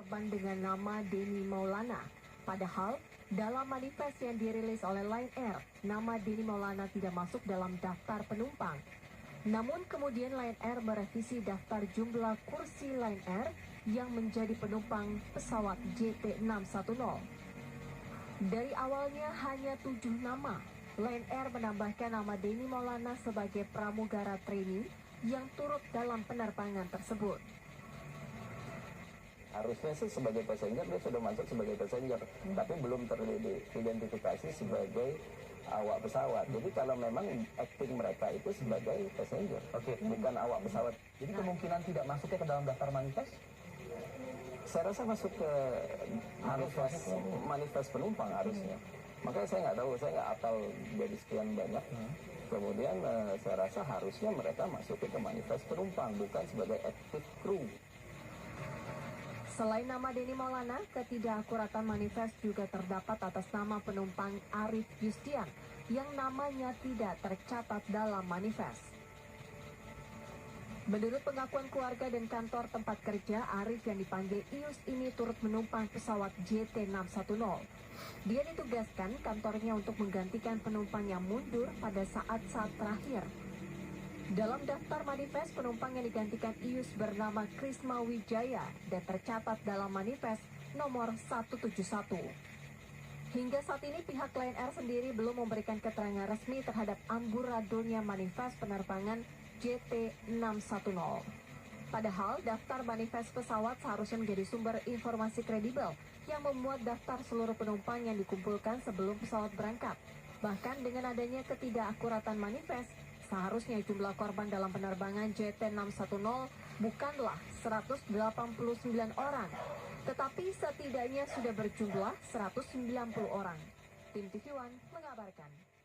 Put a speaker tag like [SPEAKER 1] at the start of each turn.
[SPEAKER 1] korban dengan nama Denny Maulana. Padahal, dalam manifest yang dirilis oleh Lion Air, nama Denny Maulana tidak masuk dalam daftar penumpang. Namun kemudian Lion Air merevisi daftar jumlah kursi Lion Air yang menjadi penumpang pesawat JT610. Dari awalnya hanya 7 nama, Lion Air menambahkan nama Denny Maulana sebagai pramugara trainee yang turut dalam penerbangan tersebut.
[SPEAKER 2] Harusnya sih sebagai passenger dia sudah masuk sebagai passenger, tapi belum teridentifikasi sebagai awak pesawat. Jadi kalau memang acting mereka itu sebagai passenger, bukan awak pesawat.
[SPEAKER 3] Jadi kemungkinan tidak masuknya ke dalam daftar manifest?
[SPEAKER 2] Saya rasa masuk ke manifest penumpang harusnya. Makanya saya nggak tahu, saya nggak apal dari sekian banyak. Kemudian saya rasa harusnya mereka masuk ke manifest penumpang, bukan sebagai active crew.
[SPEAKER 1] Selain nama Denny Maulana, ketidakakuratan manifest juga terdapat atas nama penumpang Arif Yustian yang namanya tidak tercatat dalam manifest. Menurut pengakuan keluarga dan kantor tempat kerja, Arif yang dipanggil Ius ini turut menumpang pesawat JT610. Dia ditugaskan kantornya untuk menggantikan penumpang yang mundur pada saat-saat terakhir. Dalam daftar manifest, penumpang yang digantikan Ius bernama Krisma Wijaya dan tercatat dalam manifest nomor 171. Hingga saat ini pihak Lion Air sendiri belum memberikan keterangan resmi terhadap amburadulnya manifest penerbangan JT610. Padahal daftar manifest pesawat seharusnya menjadi sumber informasi kredibel yang memuat daftar seluruh penumpang yang dikumpulkan sebelum pesawat berangkat. Bahkan dengan adanya ketidakakuratan manifest, seharusnya jumlah korban dalam penerbangan JT610 bukanlah 189 orang, tetapi setidaknya sudah berjumlah 190 orang. Tim TV One mengabarkan.